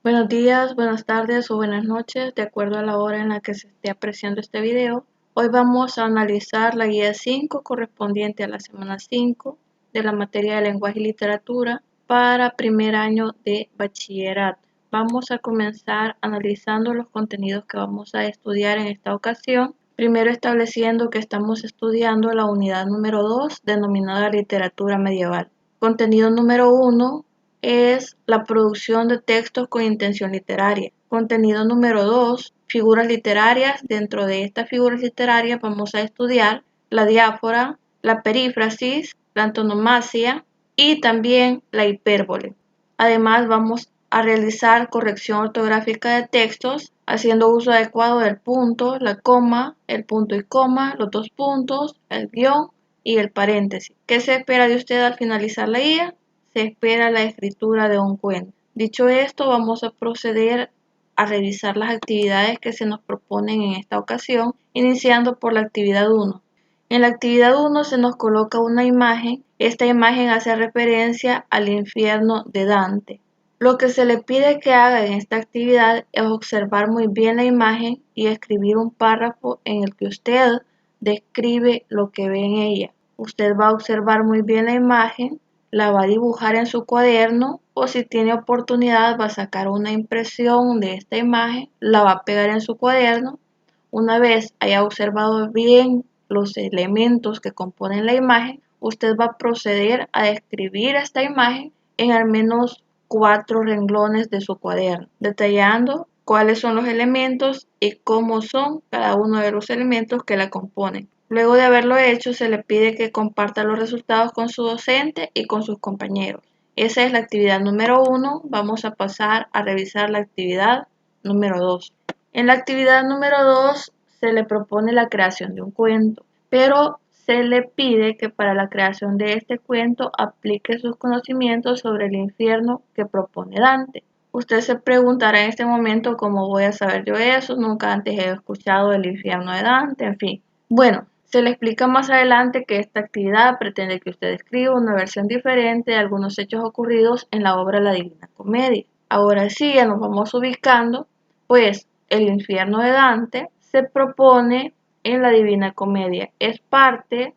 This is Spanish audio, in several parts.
Buenos días, buenas tardes o buenas noches, de acuerdo a la hora en la que se esté apreciando este video. Hoy vamos a analizar la guía 5 correspondiente a la semana 5 de la materia de lenguaje y literatura para primer año de bachillerato. Vamos a comenzar analizando los contenidos que vamos a estudiar en esta ocasión. Primero estableciendo que estamos estudiando la unidad número 2 denominada literatura medieval. Contenido número 1 es la producción de textos con intención literaria. Contenido número 2, figuras literarias. Dentro de estas figuras literarias vamos a estudiar la diáfora, la perífrasis, la antonomasia y también la hipérbole. Además vamos a realizar corrección ortográfica de textos haciendo uso adecuado del punto, la coma, el punto y coma, los dos puntos, el guión y el paréntesis. ¿Qué se espera de usted al finalizar la guía? Se espera la escritura de un cuento. Dicho esto, vamos a proceder a revisar las actividades que se nos proponen en esta ocasión, iniciando por la actividad 1. En la actividad 1 se nos coloca una imagen. Esta imagen hace referencia al infierno de Dante. Lo que se le pide que haga en esta actividad es observar muy bien la imagen y escribir un párrafo en el que usted describe lo que ve en ella. Usted va a observar muy bien la imagen, la va a dibujar en su cuaderno o si tiene oportunidad va a sacar una impresión de esta imagen, la va a pegar en su cuaderno. Una vez haya observado bien los elementos que componen la imagen, usted va a proceder a describir esta imagen en al menos 4 renglones de su cuaderno, detallando cuáles son los elementos y cómo son cada uno de los elementos que la componen. Luego de haberlo hecho, se le pide que comparta los resultados con su docente y con sus compañeros. Esa es la actividad número 1. Vamos a pasar a revisar la actividad número 2. En la actividad número 2 se le propone la creación de un cuento, pero se le pide que para la creación de este cuento aplique sus conocimientos sobre el infierno que propone Dante. Usted se preguntará en este momento cómo voy a saber yo eso, nunca antes he escuchado del infierno de Dante, en fin. Bueno, se le explica más adelante que esta actividad pretende que usted escriba una versión diferente de algunos hechos ocurridos en la obra La Divina Comedia. Ahora sí, ya nos vamos ubicando, pues el infierno de Dante se propone en la Divina Comedia. Es parte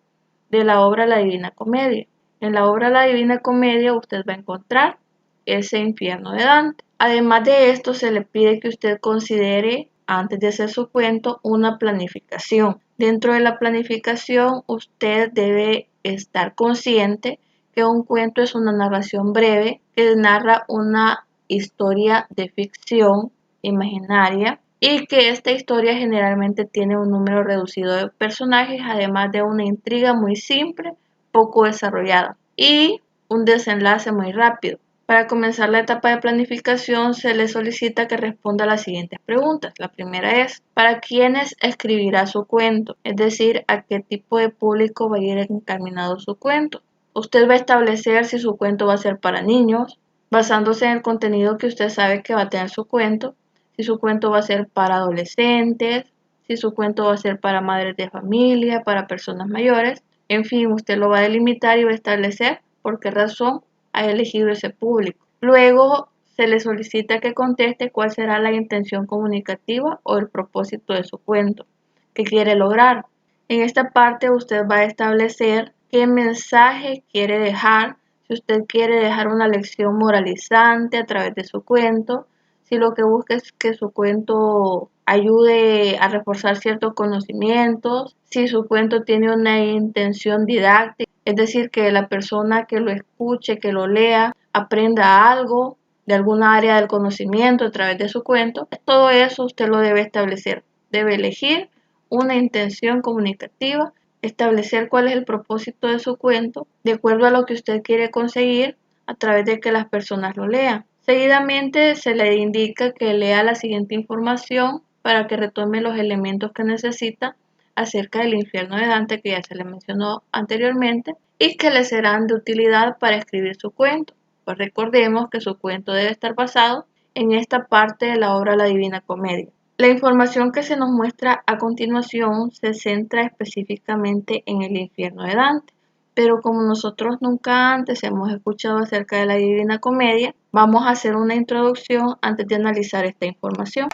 de la obra La Divina Comedia. En la obra La Divina Comedia usted va a encontrar ese infierno de Dante. Además de esto, se le pide que usted considere, antes de hacer su cuento, una planificación. Dentro de la planificación, usted debe estar consciente que un cuento es una narración breve que narra una historia de ficción imaginaria y que esta historia generalmente tiene un número reducido de personajes, además de una intriga muy simple, poco desarrollada y un desenlace muy rápido. Para comenzar la etapa de planificación se le solicita que responda a las siguientes preguntas. La primera es, ¿para quiénes escribirá su cuento? Es decir, ¿a qué tipo de público va a ir encaminado su cuento? Usted va a establecer si su cuento va a ser para niños, basándose en el contenido que usted sabe que va a tener su cuento, si su cuento va a ser para adolescentes, si su cuento va a ser para madres de familia, para personas mayores. En fin, usted lo va a delimitar y va a establecer por qué razón ha elegido ese público. Luego se le solicita que conteste cuál será la intención comunicativa o el propósito de su cuento que quiere lograr. En esta parte usted va a establecer qué mensaje quiere dejar, si usted quiere dejar una lección moralizante a través de su cuento, si lo que busca es que su cuento ayude a reforzar ciertos conocimientos, si su cuento tiene una intención didáctica, es decir, que la persona que lo escuche, que lo lea, aprenda algo de alguna área del conocimiento a través de su cuento. Todo eso usted lo debe establecer. Debe elegir una intención comunicativa, establecer cuál es el propósito de su cuento, de acuerdo a lo que usted quiere conseguir a través de que las personas lo lean. Seguidamente se le indica que lea la siguiente información para que retome los elementos que necesita acerca del infierno de Dante que ya se le mencionó anteriormente y que le serán de utilidad para escribir su cuento. Pues recordemos que su cuento debe estar basado en esta parte de la obra La Divina Comedia. La información que se nos muestra a continuación se centra específicamente en el infierno de Dante, Pero como nosotros nunca antes hemos escuchado acerca de la Divina Comedia, vamos a hacer una introducción antes de analizar esta información.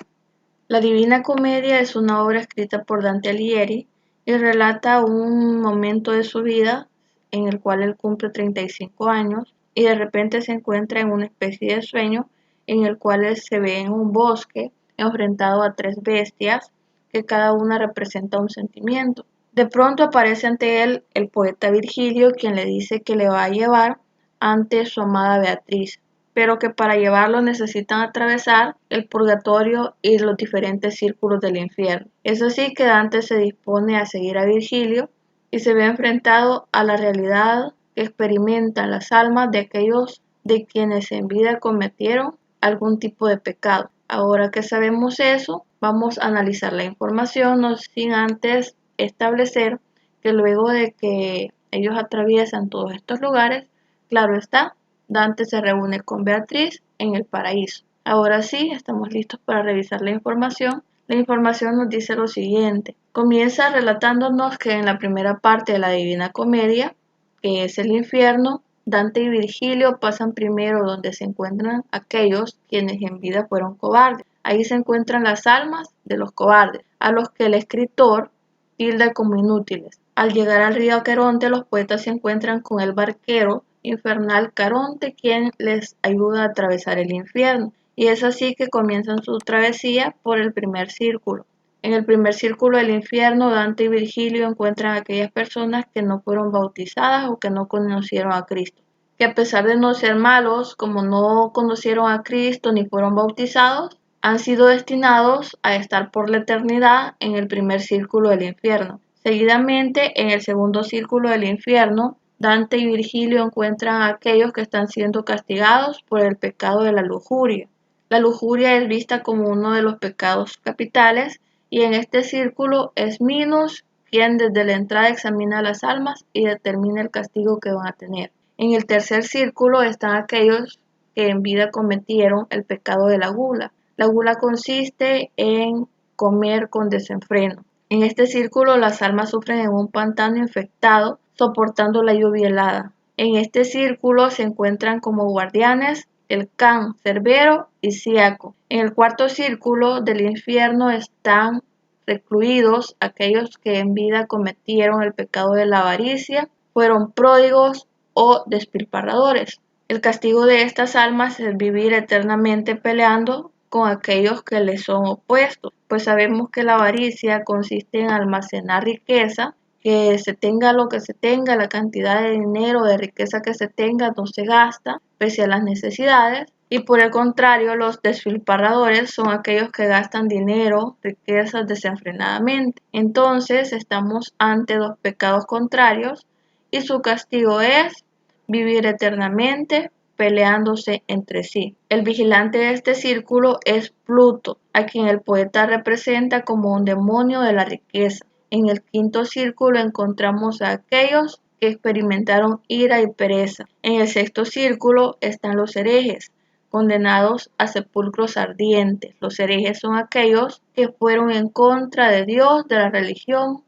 La Divina Comedia es una obra escrita por Dante Alighieri y relata un momento de su vida en el cual él cumple 35 años y de repente se encuentra en una especie de sueño en el cual él se ve en un bosque enfrentado a 3 bestias que cada una representa un sentimiento. De pronto aparece ante él el poeta Virgilio, quien le dice que le va a llevar ante su amada Beatriz, pero que para llevarlo necesitan atravesar el purgatorio y los diferentes círculos del infierno. Es así que Dante se dispone a seguir a Virgilio y se ve enfrentado a la realidad que experimentan las almas de aquellos de quienes en vida cometieron algún tipo de pecado. Ahora que sabemos eso, vamos a analizar la información, no sin antes establecer que luego de que ellos atraviesan todos estos lugares, claro está, Dante se reúne con Beatriz en el paraíso. Ahora sí, estamos listos para revisar la información. La información nos dice lo siguiente. Comienza relatándonos que en la primera parte de la Divina Comedia, que es el infierno, Dante y Virgilio pasan primero donde se encuentran aquellos quienes en vida fueron cobardes. Ahí se encuentran las almas de los cobardes, a los que el escritor tilda como inútiles. Al llegar al río Caronte, los poetas se encuentran con el barquero infernal Caronte, quien les ayuda a atravesar el infierno. Y es así que comienzan su travesía por el primer círculo. En el primer círculo del infierno, Dante y Virgilio encuentran a aquellas personas que no fueron bautizadas o que no conocieron a Cristo, que a pesar de no ser malos, como no conocieron a Cristo ni fueron bautizados, han sido destinados a estar por la eternidad en el primer círculo del infierno. Seguidamente, en el segundo círculo del infierno, Dante y Virgilio encuentran a aquellos que están siendo castigados por el pecado de la lujuria. La lujuria es vista como uno de los pecados capitales y en este círculo es Minos quien desde la entrada examina las almas y determina el castigo que van a tener. En el tercer círculo están aquellos que en vida cometieron el pecado de la gula. La gula consiste en comer con desenfreno. En este círculo las almas sufren en un pantano infectado, soportando la lluvia helada. En este círculo se encuentran como guardianes el Can, Cerbero y Cíaco. En el cuarto círculo del infierno están recluidos aquellos que en vida cometieron el pecado de la avaricia, fueron pródigos o despilfarradores. El castigo de estas almas es vivir eternamente peleando con aquellos que les son opuestos, pues sabemos que la avaricia consiste en almacenar riqueza, que se tenga lo que se tenga, la cantidad de dinero o de riqueza que se tenga no se gasta, pese a las necesidades, y por el contrario, los despilfarradores son aquellos que gastan dinero, riquezas desenfrenadamente. Entonces, estamos ante dos pecados contrarios y su castigo es vivir eternamente peleándose entre sí. El vigilante de este círculo es Pluto, a quien el poeta representa como un demonio de la riqueza. En el quinto círculo encontramos a aquellos que experimentaron ira y pereza. En el sexto círculo están los herejes, condenados a sepulcros ardientes. Los herejes son aquellos que fueron en contra de Dios, de la religión,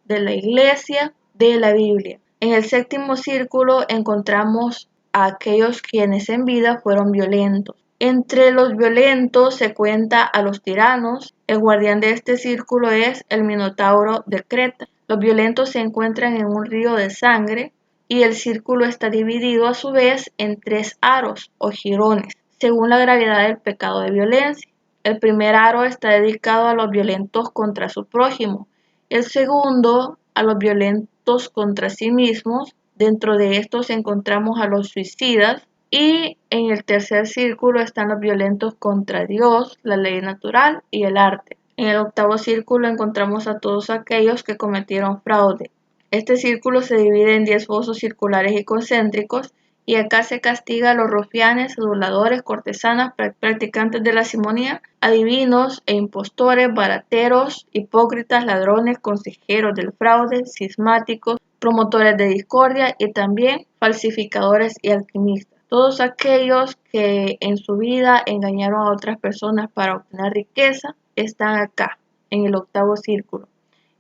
de la iglesia, de la Biblia. En el séptimo círculo encontramos a aquellos quienes en vida fueron violentos. Entre los violentos se cuenta a los tiranos. El guardián de este círculo es el Minotauro de Creta. Los violentos se encuentran en un río de sangre y el círculo está dividido a su vez en 3 aros o jirones, según la gravedad del pecado de violencia. El primer aro está dedicado a los violentos contra su prójimo, el segundo a los violentos contra sí mismos. Dentro de estos encontramos a los suicidas y en el tercer círculo están los violentos contra Dios, la ley natural y el arte. En el octavo círculo encontramos a todos aquellos que cometieron fraude. Este círculo se divide en 10 fosos circulares y concéntricos y acá se castiga a los rufianes, aduladores, cortesanas, practicantes de la simonía, adivinos e impostores, barateros, hipócritas, ladrones, consejeros del fraude, cismáticos, promotores de discordia y también falsificadores y alquimistas. Todos aquellos que en su vida engañaron a otras personas para obtener riqueza están acá, en el octavo círculo.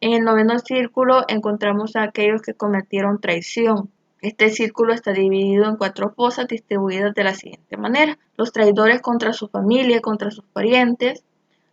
En el noveno círculo encontramos a aquellos que cometieron traición. Este círculo está dividido en 4 fosas distribuidas de la siguiente manera: los traidores contra su familia, contra sus parientes,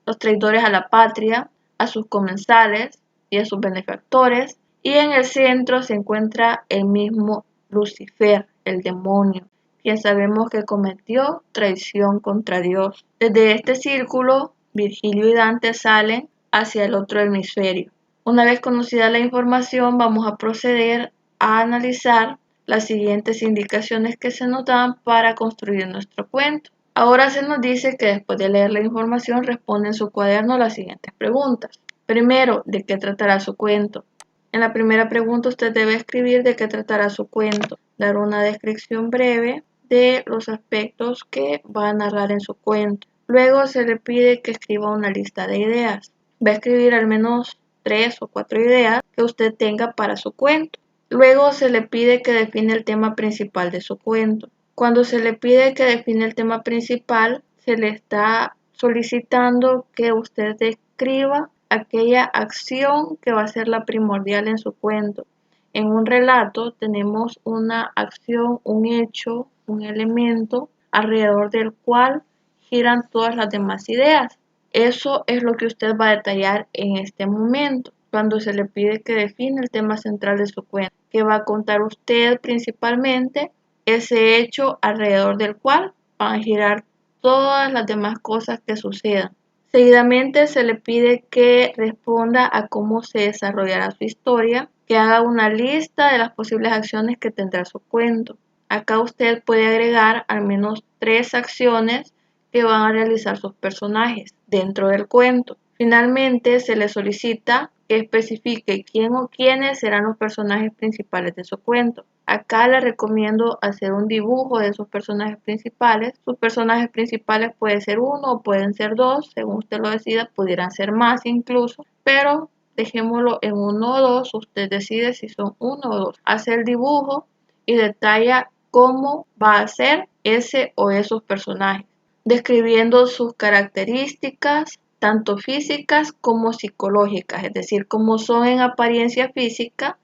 los traidores a la patria, a sus comensales y a sus benefactores, y en el centro se encuentra el mismo Lucifer, el demonio, quien sabemos que cometió traición contra Dios. Desde este círculo, Virgilio y Dante salen hacia el otro hemisferio. Una vez conocida la información, vamos a proceder a analizar las siguientes indicaciones que se nos dan para construir nuestro cuento. Ahora se nos dice que después de leer la información responde en su cuaderno las siguientes preguntas. Primero, ¿de qué tratará su cuento? En la primera pregunta usted debe escribir de qué tratará su cuento, dar una descripción breve de los aspectos que va a narrar en su cuento. Luego se le pide que escriba una lista de ideas. Va a escribir al menos 3 o 4 ideas que usted tenga para su cuento. Luego se le pide que define el tema principal de su cuento. Cuando se le pide que define el tema principal, se le está solicitando que usted describa aquella acción que va a ser la primordial en su cuento. En un relato tenemos una acción, un hecho, un elemento alrededor del cual giran todas las demás ideas. Eso es lo que usted va a detallar en este momento, cuando se le pide que define el tema central de su cuento, que va a contar usted principalmente ese hecho alrededor del cual van a girar todas las demás cosas que sucedan. Seguidamente se le pide que responda a cómo se desarrollará su historia, que haga una lista de las posibles acciones que tendrá su cuento. Acá usted puede agregar al menos 3 acciones que van a realizar sus personajes dentro del cuento. Finalmente, se le solicita que especifique quién o quiénes serán los personajes principales de su cuento. Acá le recomiendo hacer un dibujo de sus personajes principales. Sus personajes principales pueden ser 1 o pueden ser 2, según usted lo decida, pudieran ser más incluso, pero dejémoslo en 1 o 2, usted decide si son 1 o 2. Hace el dibujo y detalla cómo va a ser ese o esos personajes, describiendo sus características, tanto físicas como psicológicas, es decir, cómo son en apariencia física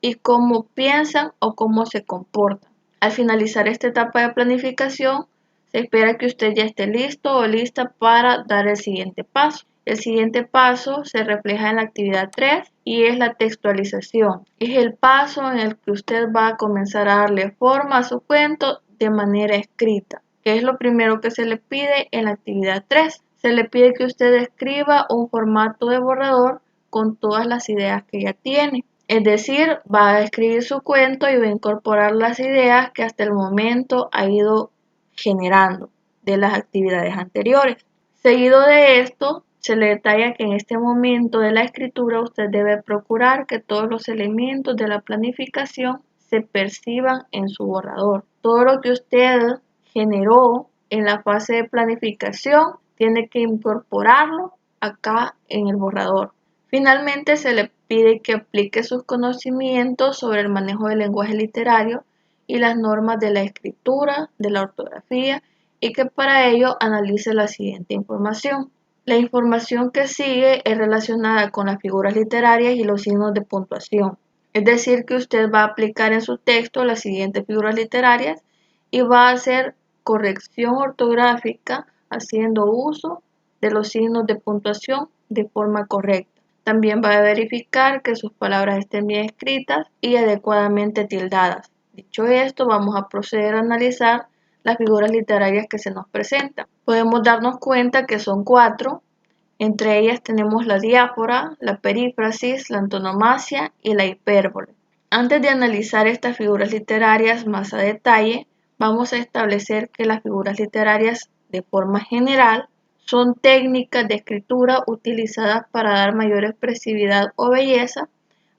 y cómo piensan o cómo se comportan. Al finalizar esta etapa de planificación, se espera que usted ya esté listo o lista para dar el siguiente paso. El siguiente paso se refleja en la actividad 3 y es la textualización. Es el paso en el que usted va a comenzar a darle forma a su cuento de manera escrita, que es lo primero que se le pide en la actividad 3. Se le pide que usted escriba un formato de borrador con todas las ideas que ya tiene. Es decir, va a escribir su cuento y va a incorporar las ideas que hasta el momento ha ido generando de las actividades anteriores. Seguido de esto, se le detalla que en este momento de la escritura usted debe procurar que todos los elementos de la planificación se perciban en su borrador. Todo lo que usted generó en la fase de planificación tiene que incorporarlo acá en el borrador. Finalmente, se le pide que aplique sus conocimientos sobre el manejo del lenguaje literario y las normas de la escritura, de la ortografía, y que para ello analice la siguiente información. La información que sigue es relacionada con las figuras literarias y los signos de puntuación. Es decir, que usted va a aplicar en su texto las siguientes figuras literarias y va a hacer corrección ortográfica haciendo uso de los signos de puntuación de forma correcta. También va a verificar que sus palabras estén bien escritas y adecuadamente tildadas. Dicho esto, vamos a proceder a analizar las figuras literarias que se nos presentan. Podemos darnos cuenta que son 4. Entre ellas tenemos la diáfora, la perífrasis, la antonomasia y la hipérbole. Antes de analizar estas figuras literarias más a detalle, vamos a establecer que las figuras literarias, de forma general, son técnicas de escritura utilizadas para dar mayor expresividad o belleza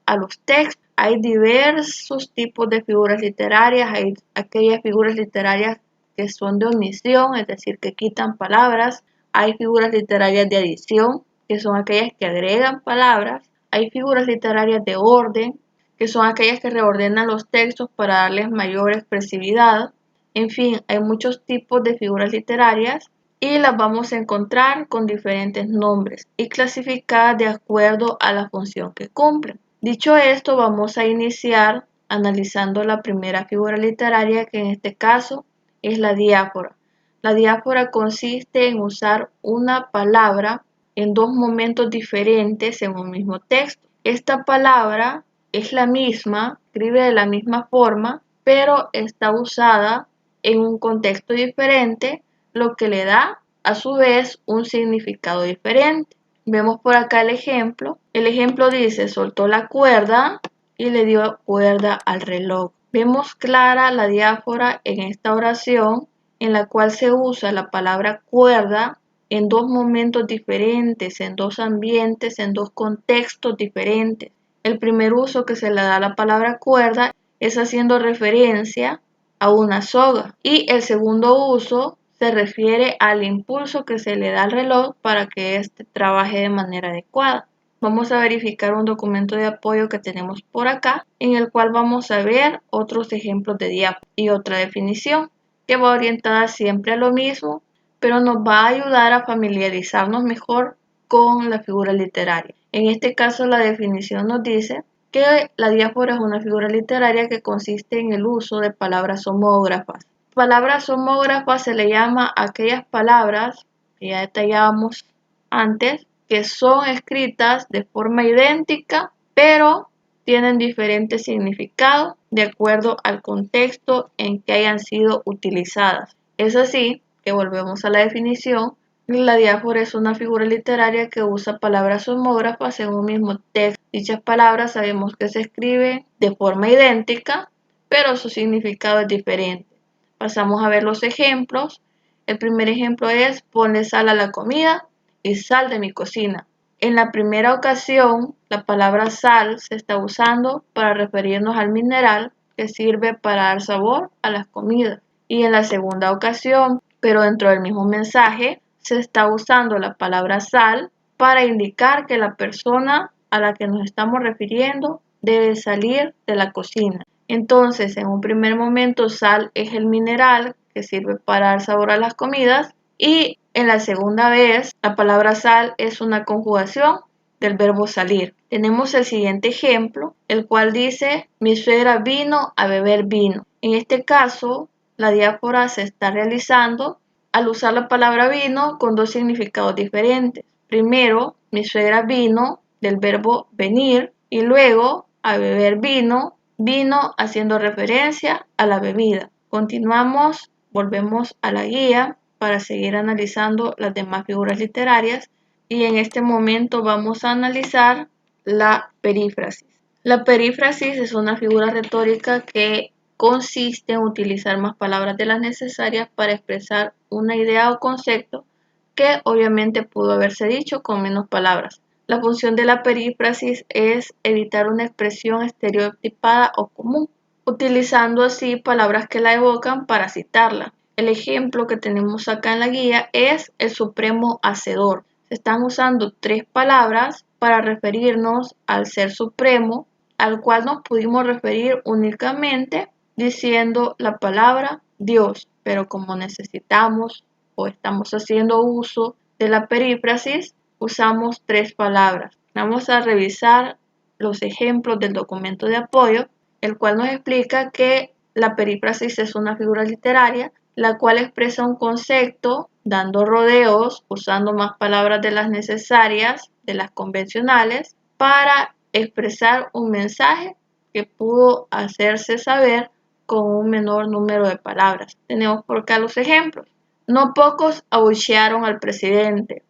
a los textos. Hay diversos tipos de figuras literarias. Hay aquellas figuras literarias que son de omisión, es decir, que quitan palabras. Hay figuras literarias de adición, que son aquellas que agregan palabras. Hay figuras literarias de orden, que son aquellas que reordenan los textos para darles mayor expresividad. En fin, hay muchos tipos de figuras literarias y las vamos a encontrar con diferentes nombres y clasificadas de acuerdo a la función que cumplen. Dicho esto, vamos a iniciar analizando la primera figura literaria, que en este caso es la diáfora. La diáfora consiste en usar una palabra en dos momentos diferentes en un mismo texto. Esta palabra es la misma, escribe de la misma forma, pero está usada en un contexto diferente, lo que le da a su vez un significado diferente. Vemos por acá el ejemplo. El ejemplo dice: soltó la cuerda y le dio cuerda al reloj. Vemos clara la diáfora en esta oración, en la cual se usa la palabra cuerda en dos momentos diferentes, en dos ambientes, en dos contextos diferentes. El primer uso que se le da a la palabra cuerda es haciendo referencia a una soga, y el segundo uso se refiere al impulso que se le da al reloj para que éste trabaje de manera adecuada. Vamos a verificar un documento de apoyo que tenemos por acá, en el cual vamos a ver otros ejemplos de diáfora y otra definición que va orientada siempre a lo mismo, pero nos va a ayudar a familiarizarnos mejor con la figura literaria. En este caso, la definición nos dice que la diáfora es una figura literaria que consiste en el uso de palabras homógrafas. Palabras homógrafas se le llama a aquellas palabras que ya detallábamos antes, que son escritas de forma idéntica, pero tienen diferentes significados de acuerdo al contexto en que hayan sido utilizadas. Es así que volvemos a la definición. La diáfora es una figura literaria que usa palabras homógrafas en un mismo texto. Dichas palabras sabemos que se escriben de forma idéntica, pero su significado es diferente. Pasamos a ver los ejemplos. El primer ejemplo es: ponle sal a la comida y sal de mi cocina. En la primera ocasión, la palabra sal se está usando para referirnos al mineral que sirve para dar sabor a las comidas. Y en la segunda ocasión, pero dentro del mismo mensaje, se está usando la palabra sal para indicar que la persona a la que nos estamos refiriendo debe salir de la cocina. Entonces, en un primer momento, sal es el mineral que sirve para dar sabor a las comidas, y en la segunda vez, la palabra sal es una conjugación del verbo salir. Tenemos el siguiente ejemplo, el cual dice: mi suegra vino a beber vino. En este caso, la diáfora se está realizando al usar la palabra vino con dos significados diferentes. Primero, mi suegra vino del verbo venir, y luego a beber vino, vino haciendo referencia a la bebida. Continuamos, volvemos a la guía para seguir analizando las demás figuras literarias, y en este momento vamos a analizar la perífrasis. La perífrasis es una figura retórica que consiste en utilizar más palabras de las necesarias para expresar una idea o concepto que obviamente pudo haberse dicho con menos palabras. La función de la perífrasis es evitar una expresión estereotipada o común, utilizando así palabras que la evocan para citarla. El ejemplo que tenemos acá en la guía es el supremo hacedor. Se están usando tres palabras para referirnos al ser supremo, al cual nos pudimos referir únicamente diciendo la palabra Dios, pero como necesitamos o estamos haciendo uso de la perífrasis, usamos tres palabras. Vamos a revisar los ejemplos del documento de apoyo, el cual nos explica que la perífrasis es una figura literaria, la cual expresa un concepto dando rodeos, usando más palabras de las necesarias, de las convencionales, para expresar un mensaje que pudo hacerse saber con un menor número de palabras. Tenemos por acá los ejemplos. No pocos abuchearon al presidente,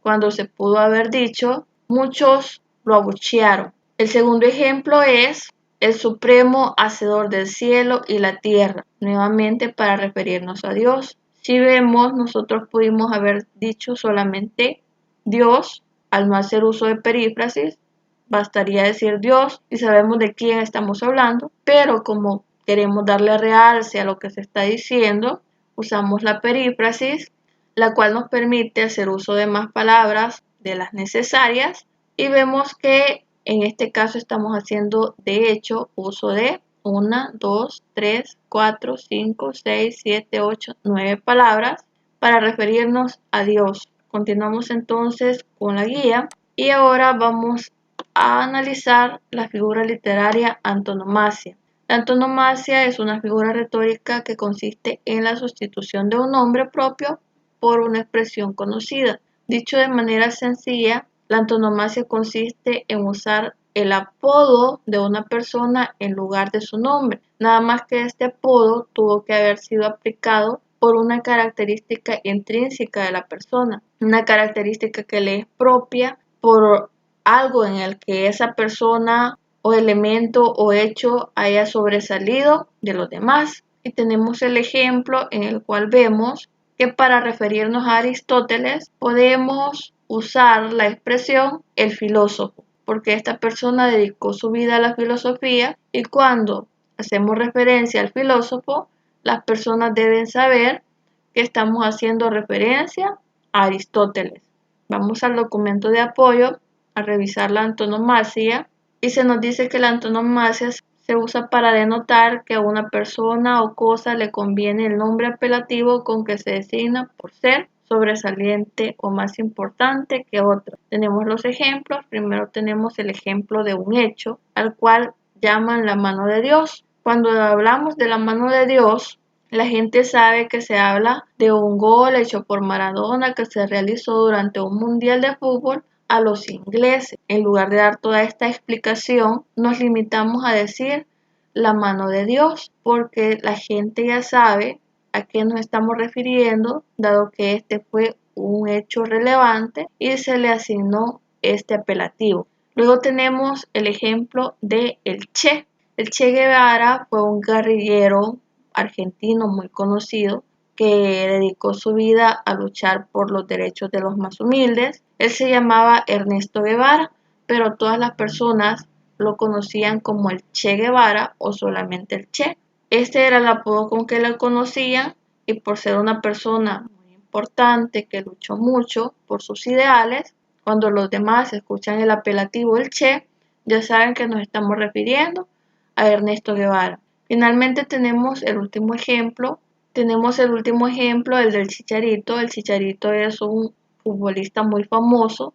cuando se pudo haber dicho muchos lo abuchearon. El segundo ejemplo es el supremo hacedor del cielo y la tierra, nuevamente para referirnos a Dios. Si vemos, nosotros pudimos haber dicho solamente Dios, al no hacer uso de perífrasis, bastaría decir Dios y sabemos de quién estamos hablando, pero como queremos darle realce a lo que se está diciendo, usamos la perífrasis, la cual nos permite hacer uso de más palabras de las necesarias, y vemos que en este caso estamos haciendo de hecho uso de 1, 2, 3, 4, 5, 6, 7, 8, 9 palabras para referirnos a Dios. Continuamos entonces con la guía y ahora vamos a analizar la figura literaria antonomasia. La antonomasia es una figura retórica que consiste en la sustitución de un nombre propio por una expresión conocida. Dicho de manera sencilla, la antonomasia consiste en usar el apodo de una persona en lugar de su nombre, nada más que este apodo tuvo que haber sido aplicado por una característica intrínseca de la persona, una característica que le es propia por algo en el que esa persona o elemento o hecho haya sobresalido de los demás. Y tenemos el ejemplo en el cual vemos que para referirnos a Aristóteles podemos usar la expresión el filósofo, porque esta persona dedicó su vida a la filosofía y cuando hacemos referencia al filósofo, las personas deben saber que estamos haciendo referencia a Aristóteles. Vamos al documento de apoyo a revisar la antonomasia y se nos dice que la antonomasia se usa para denotar que a una persona o cosa le conviene el nombre apelativo con que se designa por ser sobresaliente o más importante que otro. Tenemos los ejemplos. Primero tenemos el ejemplo de un hecho al cual llaman la mano de Dios. Cuando hablamos de la mano de Dios, la gente sabe que se habla de un gol hecho por Maradona que se realizó durante un mundial de fútbol a los ingleses. En lugar de dar toda esta explicación, nos limitamos a decir la mano de Dios, porque la gente ya sabe a qué nos estamos refiriendo, dado que este fue un hecho relevante y se le asignó este apelativo. Luego tenemos el ejemplo de el Che. El Che Guevara fue un guerrillero argentino muy conocido que dedicó su vida a luchar por los derechos de los más humildes. Él se llamaba Ernesto Guevara, pero todas las personas lo conocían como el Che Guevara o solamente el Che. Este era el apodo con que lo conocían y por ser una persona muy importante que luchó mucho por sus ideales, cuando los demás escuchan el apelativo el Che, ya saben que nos estamos refiriendo a Ernesto Guevara. Finalmente tenemos el último ejemplo. El del Chicharito. El Chicharito es un futbolista muy famoso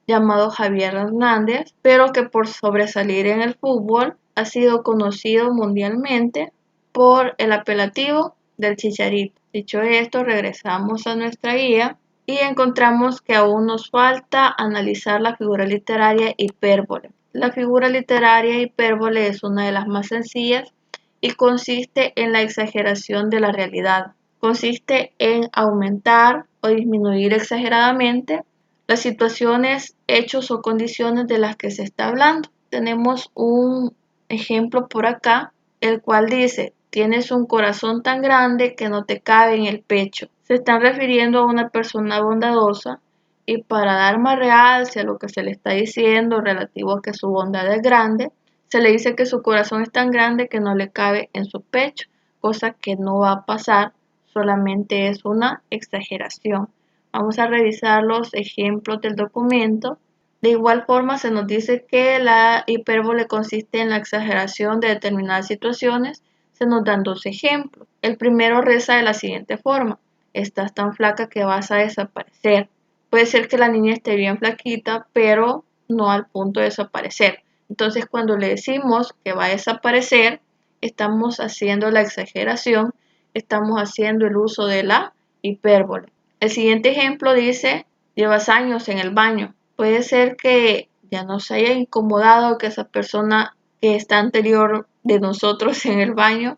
llamado Javier Hernández, pero que por sobresalir en el fútbol ha sido conocido mundialmente por el apelativo del Chicharito. Dicho esto, regresamos a nuestra guía y encontramos que aún nos falta analizar la figura literaria hipérbole. La figura literaria hipérbole es una de las más sencillas y consiste en la exageración de la realidad. Consiste en aumentar o disminuir exageradamente las situaciones, hechos o condiciones de las que se está hablando. Tenemos un ejemplo por acá, el cual dice, tienes un corazón tan grande que no te cabe en el pecho. Se están refiriendo a una persona bondadosa y para dar más realce a lo que se le está diciendo relativo a que su bondad es grande, se le dice que su corazón es tan grande que no le cabe en su pecho, cosa que no va a pasar, solamente es una exageración. Vamos a revisar los ejemplos del documento. De igual forma, se nos dice que la hipérbole consiste en la exageración de determinadas situaciones. Se nos dan dos ejemplos. El primero reza de la siguiente forma. Estás tan flaca que vas a desaparecer. Puede ser que la niña esté bien flaquita, pero no al punto de desaparecer. Entonces, cuando le decimos que va a desaparecer, estamos haciendo la exageración, estamos haciendo el uso de la hipérbole. El siguiente ejemplo dice, llevas años en el baño. Puede ser que ya nos haya incomodado que esa persona que está anterior de nosotros en el baño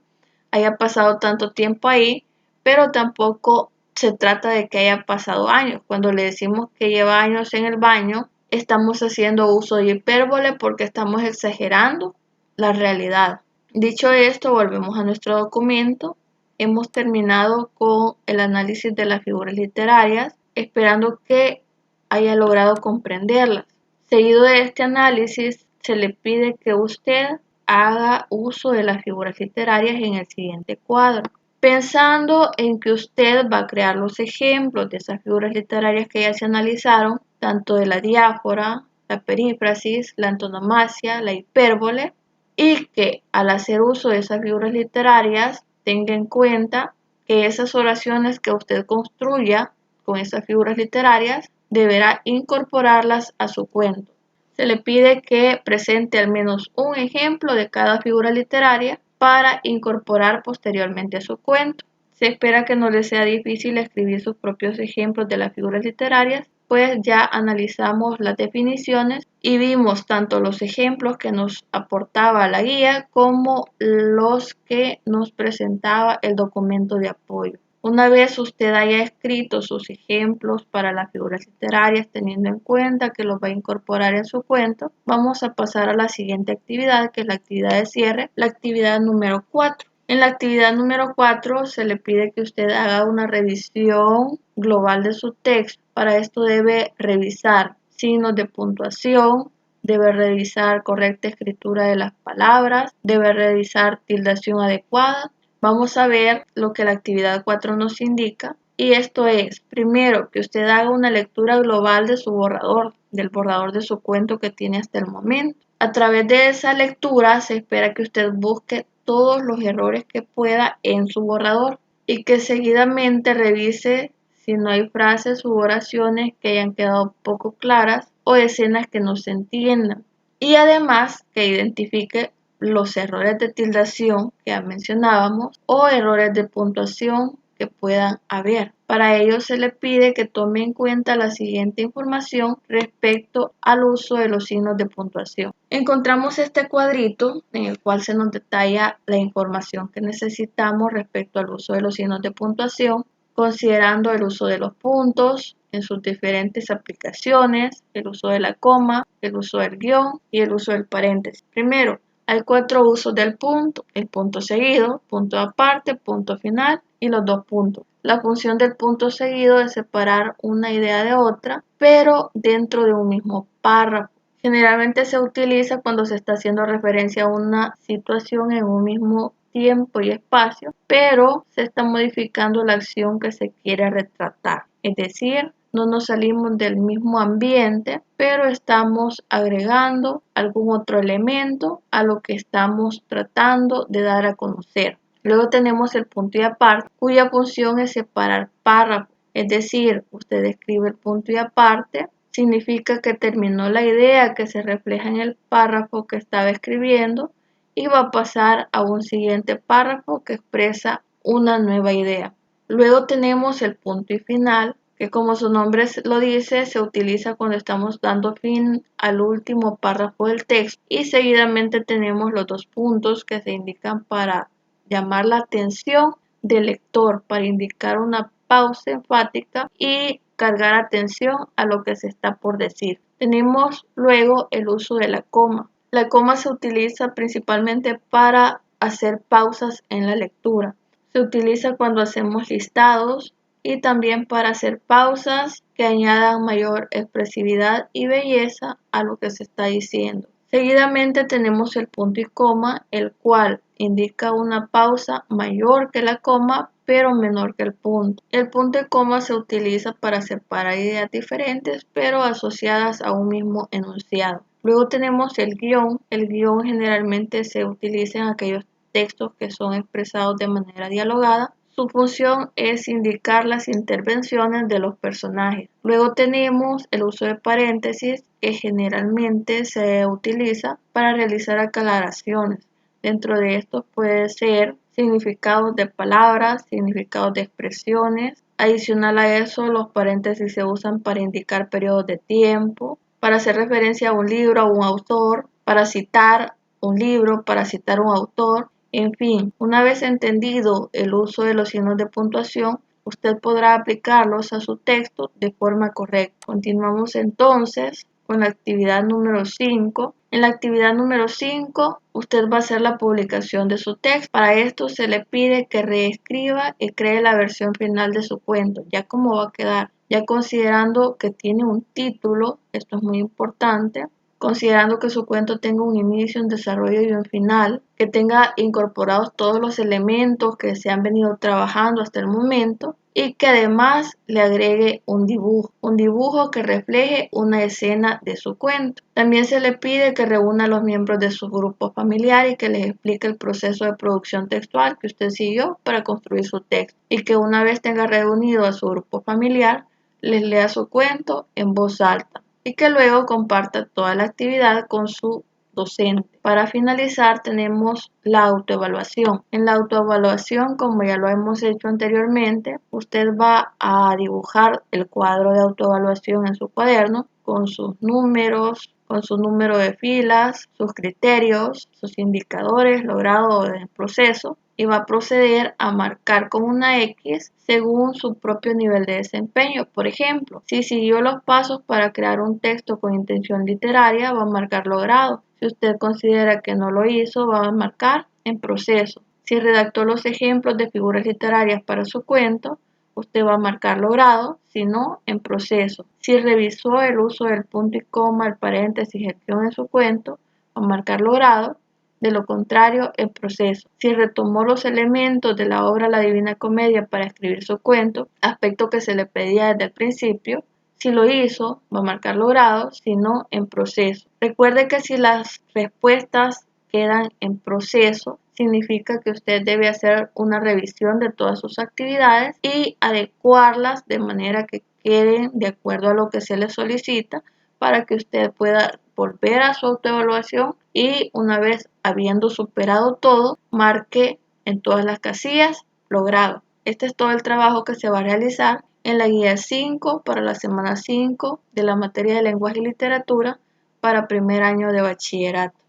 haya pasado tanto tiempo ahí, pero tampoco se trata de que haya pasado años. Cuando le decimos que lleva años en el baño, estamos haciendo uso de hipérbole porque estamos exagerando la realidad. Dicho esto, volvemos a nuestro documento. Hemos terminado con el análisis de las figuras literarias, esperando que haya logrado comprenderlas. Seguido de este análisis, se le pide que usted haga uso de las figuras literarias en el siguiente cuadro. Pensando en que usted va a crear los ejemplos de esas figuras literarias que ya se analizaron, tanto de la diáfora, la perífrasis, la antonomasia, la hipérbole, y que al hacer uso de esas figuras literarias tenga en cuenta que esas oraciones que usted construya con esas figuras literarias deberá incorporarlas a su cuento. Se le pide que presente al menos un ejemplo de cada figura literaria para incorporar posteriormente a su cuento. Se espera que no les sea difícil escribir sus propios ejemplos de las figuras literarias, pues ya analizamos las definiciones y vimos tanto los ejemplos que nos aportaba la guía como los que nos presentaba el documento de apoyo. Una vez usted haya escrito sus ejemplos para las figuras literarias, teniendo en cuenta que los va a incorporar en su cuento, vamos a pasar a la siguiente actividad, que es la actividad de cierre, la actividad número 4. En la actividad número 4 se le pide que usted haga una revisión global de su texto. Para esto debe revisar signos de puntuación, debe revisar correcta escritura de las palabras, debe revisar tildación adecuada. Vamos a ver lo que la actividad 4 nos indica. Y esto es, primero, que usted haga una lectura global de su borrador, del borrador de su cuento que tiene hasta el momento. A través de esa lectura se espera que usted busque todos los errores que pueda en su borrador y que seguidamente revise si no hay frases u oraciones que hayan quedado poco claras o escenas que no se entiendan. Y además que identifique los errores de tildación que ya mencionábamos o errores de puntuación que puedan haber. Para ello se le pide que tome en cuenta la siguiente información respecto al uso de los signos de puntuación. Encontramos este cuadrito en el cual se nos detalla la información que necesitamos respecto al uso de los signos de puntuación, considerando el uso de los puntos en sus diferentes aplicaciones, el uso de la coma, el uso del guión y el uso del paréntesis. Primero, hay 4 usos del punto: el punto seguido, punto aparte, punto final y los 2 puntos. La función del punto seguido es separar una idea de otra, pero dentro de un mismo párrafo. Generalmente se utiliza cuando se está haciendo referencia a una situación en un mismo tiempo y espacio, pero se está modificando la acción que se quiere retratar. Es decir, no nos salimos del mismo ambiente, pero estamos agregando algún otro elemento a lo que estamos tratando de dar a conocer. Luego tenemos el punto y aparte, cuya función es separar párrafos. Es decir, usted escribe el punto y aparte, significa que terminó la idea que se refleja en el párrafo que estaba escribiendo y va a pasar a un siguiente párrafo que expresa una nueva idea. Luego tenemos el punto y final, que como su nombre lo dice, se utiliza cuando estamos dando fin al último párrafo del texto, y seguidamente tenemos los 2 puntos que se indican para llamar la atención del lector, para indicar una pausa enfática y cargar atención a lo que se está por decir. Tenemos luego el uso de la coma. La coma se utiliza principalmente para hacer pausas en la lectura. Se utiliza cuando hacemos listados y también para hacer pausas que añadan mayor expresividad y belleza a lo que se está diciendo. Seguidamente tenemos el punto y coma, el cual indica una pausa mayor que la coma, pero menor que el punto. El punto y coma se utiliza para separar ideas diferentes, pero asociadas a un mismo enunciado. Luego tenemos el guión. El guión generalmente se utiliza en aquellos textos que son expresados de manera dialogada. Su función es indicar las intervenciones de los personajes. Luego tenemos el uso de paréntesis, que generalmente se utiliza para realizar aclaraciones. Dentro de estos puede ser significados de palabras, significados de expresiones. Adicional a eso, los paréntesis se usan para indicar periodos de tiempo, para hacer referencia a un libro o un autor, para citar un libro, para citar un autor. En fin, una vez entendido el uso de los signos de puntuación, usted podrá aplicarlos a su texto de forma correcta. Continuamos entonces con la actividad número 5. En la actividad número 5, usted va a hacer la publicación de su texto. Para esto se le pide que reescriba y cree la versión final de su cuento, ya cómo va a quedar, ya considerando que tiene un título, esto es muy importante, considerando que su cuento tenga un inicio, un desarrollo y un final, que tenga incorporados todos los elementos que se han venido trabajando hasta el momento y que además le agregue un dibujo que refleje una escena de su cuento. También se le pide que reúna a los miembros de su grupo familiar y que les explique el proceso de producción textual que usted siguió para construir su texto, y que una vez tenga reunido a su grupo familiar, les lea su cuento en voz alta y que luego comparta toda la actividad con su docente. Para finalizar tenemos la autoevaluación. En la autoevaluación, como ya lo hemos hecho anteriormente, usted va a dibujar el cuadro de autoevaluación en su cuaderno con sus números, con su número de filas, sus criterios, sus indicadores logrados en el proceso, y va a proceder a marcar con una X según su propio nivel de desempeño. Por ejemplo, si siguió los pasos para crear un texto con intención literaria, va a marcar logrado. Si usted considera que no lo hizo, va a marcar en proceso. Si redactó los ejemplos de figuras literarias para su cuento, usted va a marcar logrado, si no, en proceso. Si revisó el uso del punto y coma, el paréntesis, gestión en su cuento, va a marcar logrado. De lo contrario, en proceso. Si retomó los elementos de la obra La Divina Comedia para escribir su cuento, aspecto que se le pedía desde el principio, si lo hizo, va a marcar logrado, si no, en proceso. Recuerde que si las respuestas quedan en proceso, significa que usted debe hacer una revisión de todas sus actividades y adecuarlas de manera que queden de acuerdo a lo que se le solicita para que usted pueda volver a su autoevaluación y una vez habiendo superado todo, marque en todas las casillas logrado. Este es todo el trabajo que se va a realizar en la guía 5 para la semana 5 de la materia de lenguaje y literatura para primer año de bachillerato.